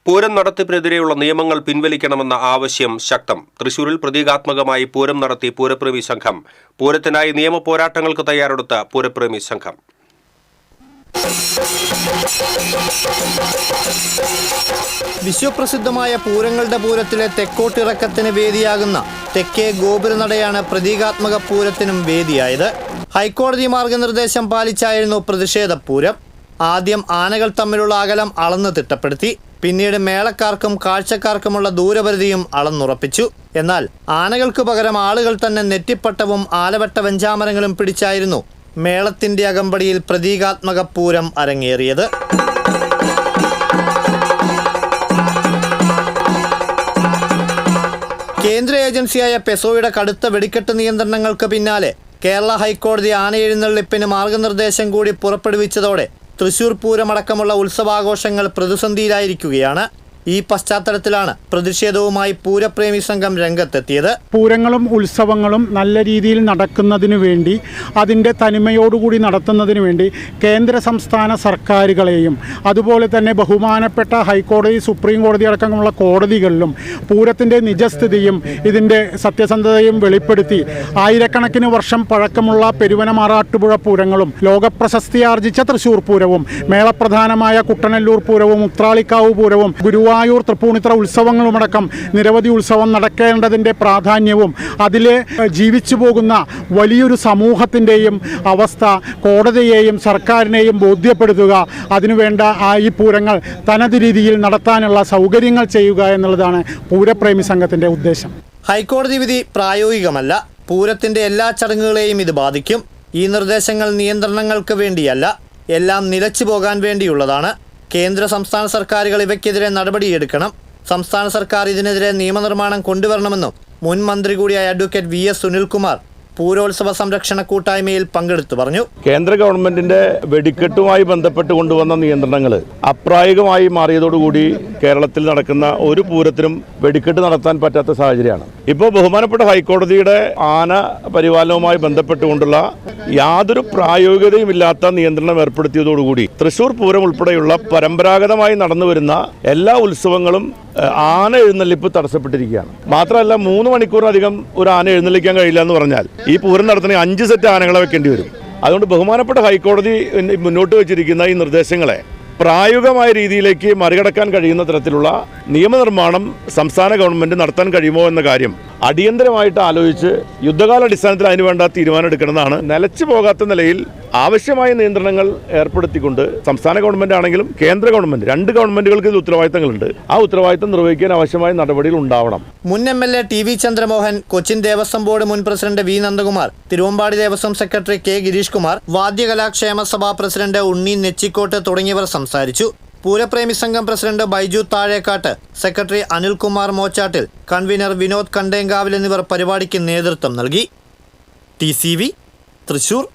പൂരം നടത്തിപ്പിനെതിരെയുള്ള നിയമങ്ങൾ പിൻവലിക്കണമെന്ന ആവശ്യം ശക്തം. തൃശൂരിൽ പ്രതീകാത്മകമായി പൂരം നടത്തി പൂരപ്രേമി സംഘം. പൂരത്തിനായി നിയമ പോരാട്ടങ്ങൾക്ക് തയ്യാറെടുത്ത പൂരപ്രേമി സംഘം. വിശ്വപ്രസിദ്ധമായ പൂരങ്ങളുടെ പൂരത്തിലെ തെക്കോട്ടിറക്കത്തിന് വേദിയാകുന്ന തെക്കേ ഗോപുരനടയാണ് പ്രതീകാത്മക പൂരത്തിനും വേദിയായത്. ഹൈക്കോടതി മാർഗനിർദ്ദേശം പാലിച്ചായിരുന്നു പ്രതിഷേധ പൂരം. ആദ്യം ആനകൾ തമ്മിലുള്ള അകലം അളന്ന് തിട്ടപ്പെടുത്തി. പിന്നീട് മേളക്കാർക്കും കാഴ്ചക്കാർക്കുമുള്ള ദൂരപരിധിയും അളന്നുറപ്പിച്ചു. എന്നാൽ ആനകൾക്ക് പകരം ആളുകൾ തന്നെ നെറ്റിപ്പട്ടവും ആലവട്ട വെഞ്ചാമരങ്ങളും പിടിച്ചായിരുന്നു മേളത്തിന്റെ അകമ്പടിയിൽ പ്രതീകാത്മക പൂരം അരങ്ങേറിയത്. കേന്ദ്ര ഏജൻസിയായ പെസോയുടെ കടുത്ത വെടിക്കെട്ട് നിയന്ത്രണങ്ങൾക്ക് പിന്നാലെ കേരള ഹൈക്കോടതി ആനയെഴുന്നള്ളിപ്പിന് മാർഗനിർദ്ദേശം കൂടി പുറപ്പെടുവിച്ചതോടെ തൃശൂർ പൂരമടക്കമുള്ള ഉത്സവാഘോഷങ്ങൾ പ്രതിസന്ധിയിലായിരിക്കുകയാണ്. ഈ പശ്ചാത്തലത്തിലാണ് പ്രതിഷേധവുമായി പൂരപ്രേമി സംഘം രംഗത്തെത്തിയത്. പൂരങ്ങളും ഉത്സവങ്ങളും നല്ല രീതിയിൽ നടക്കുന്നതിനു വേണ്ടി, അതിൻ്റെ തനിമയോടുകൂടി നടത്തുന്നതിന് വേണ്ടി കേന്ദ്ര സംസ്ഥാന സർക്കാരുകളെയും അതുപോലെ തന്നെ ബഹുമാനപ്പെട്ട ഹൈക്കോടതി, സുപ്രീം കോടതി അടക്കമുള്ള കോടതികളിലും പൂരത്തിൻ്റെ നിജസ്ഥിതിയും ഇതിൻ്റെ സത്യസന്ധതയും വെളിപ്പെടുത്തി ആയിരക്കണക്കിന് വർഷം പഴക്കമുള്ള പെരുവനമാറാട്ടുപുഴ പൂരങ്ങളും ലോകപ്രശസ്തിയാർജിച്ച തൃശ്ശൂർ പൂരവും മേളപ്രധാനമായ കുട്ടനെല്ലൂർ പൂരവും ഉത്രാളിക്കാവ് പൂരവും ഗുരുവായൂർ തൃപ്പൂണിത്തുറ ഉത്സവങ്ങളുമടക്കം നിരവധി ഉത്സവം നടക്കേണ്ടതിൻ്റെ പ്രാധാന്യവും അതിലെ ജീവിച്ചു പോകുന്ന വലിയൊരു സമൂഹത്തിൻ്റെയും അവസ്ഥ കോടതിയെയും സർക്കാരിനെയും ബോധ്യപ്പെടുത്തുക, അതിനുവേണ്ട ഈ പൂരങ്ങൾ തനത് രീതിയിൽ നടത്താനുള്ള സൗകര്യങ്ങൾ ചെയ്യുക എന്നുള്ളതാണ് പൂരപ്രേമി സംഘത്തിൻ്റെ ഉദ്ദേശം. ഹൈക്കോടതി വിധി പ്രായോഗികമല്ല. പൂരത്തിൻ്റെ എല്ലാ ചടങ്ങുകളെയും ഇത് ബാധിക്കും. ഈ നിർദ്ദേശങ്ങൾ നിയന്ത്രണങ്ങൾക്ക് വേണ്ടിയല്ല, എല്ലാം നിലച്ചു പോകാൻ വേണ്ടിയുള്ളതാണ്. കേന്ദ്ര സംസ്ഥാന സർക്കാരുകൾ ഇവയ്ക്കെതിരെ നടപടിയെടുക്കണം. സംസ്ഥാന സർക്കാർ ഇതിനെതിരെ നിയമനിർമ്മാണം കൊണ്ടുവരണമെന്നും മുൻ മന്ത്രി കൂടിയായ അഡ്വക്കേറ്റ് VS സുനിൽകുമാർ പൂരോത്സവ സംരക്ഷണ കൂട്ടായ്മയിൽ പങ്കെടുത്തു പറഞ്ഞു. കേന്ദ്ര ഗവൺമെന്റിന്റെ വെടിക്കെട്ടുമായി ബന്ധപ്പെട്ട് കൊണ്ടുവന്ന നിയന്ത്രണങ്ങൾ അപ്രായോഗികമായി മാറിയതോടുകൂടി കേരളത്തിൽ നടക്കുന്ന ഒരു പൂരത്തിനും വെടിക്കെട്ട് നടത്താൻ പറ്റാത്ത സാഹചര്യമാണ്. ഇപ്പോൾ ബഹുമാനപ്പെട്ട ഹൈക്കോടതിയുടെ ആന പരിപാലനവുമായി ബന്ധപ്പെട്ടുകൊണ്ടുള്ള യാതൊരു പ്രായോഗികതയുമില്ലാത്ത നിയന്ത്രണം ഏർപ്പെടുത്തിയതോടുകൂടി തൃശൂർ പൂരം ഉൾപ്പെടെയുള്ള പരമ്പരാഗതമായി നടന്നു വരുന്ന എല്ലാ ഉത്സവങ്ങളും ആന എഴുന്നള്ളിപ്പ് തടസ്സപ്പെട്ടിരിക്കുകയാണ്. മാത്രമല്ല 3 മണിക്കൂറിനധികം ഒരു ആന എഴുന്നള്ളിക്കാൻ കഴിയില്ല എന്ന് പറഞ്ഞാൽ ഈ പൂരം നടത്തണമെങ്കിൽ 5 സെറ്റ് ആനകളെ വെക്കേണ്ടി വരും. അതുകൊണ്ട് ബഹുമാനപ്പെട്ട ഹൈക്കോടതി മുന്നോട്ട് വെച്ചിരിക്കുന്ന ഈ നിർദ്ദേശങ്ങളെ പ്രായോഗികമായ രീതിയിലേക്ക് മറികടക്കാൻ കഴിയുന്ന തരത്തിലുള്ള നിയമനിർമ്മാണം സംസ്ഥാന ഗവൺമെന്റ് നടത്താൻ കഴിയുമോ എന്ന കാര്യം അടിയന്തരമായിട്ട് ആലോചിച്ച് യുദ്ധകാലാടിസ്ഥാനത്തിൽ അതിനുവേണ്ട തീരുമാനം എടുക്കണമെന്നാണ്. നിലച്ചു പോകാത്ത നിലയിൽ ആവശ്യമായ നിയന്ത്രണങ്ങൾ ഏർപ്പെടുത്തിക്കൊണ്ട് സംസ്ഥാന ഗവൺമെന്റ് ആണെങ്കിലും കേന്ദ്ര ഗവൺമെന്റ്, 2 ഗവൺമെന്റുകൾക്ക് ഇതിൽ ഉത്തരവാദിത്തങ്ങളുണ്ട്. ആ ഉത്തരവാദിത്തം നിർവഹിക്കാൻ ആവശ്യമായ നടപടികൾ ഉണ്ടാവണം. മുൻ MLA TV Chandramohan, Cochin Devaswom board മുൻ president V Nandakumar, Thiruvambady Devaswom secretary K Girish Kumar, വാദ്യകലാക്ഷേമ സഭാ പ്രസിഡന്റ് ഉണ്ണി നെച്ചിക്കോട്ട് തുടങ്ങിയവർ സംസാരിച്ചു. പൂരപ്രേമി സംഘം president Baiju Thazhekkad, secretary Anilkumar Mochattil, convener Vinod Kandenkavil എന്നിവർ പരിപാടിക്ക് നേതൃത്വം നൽകി. TCV തൃശൂർ.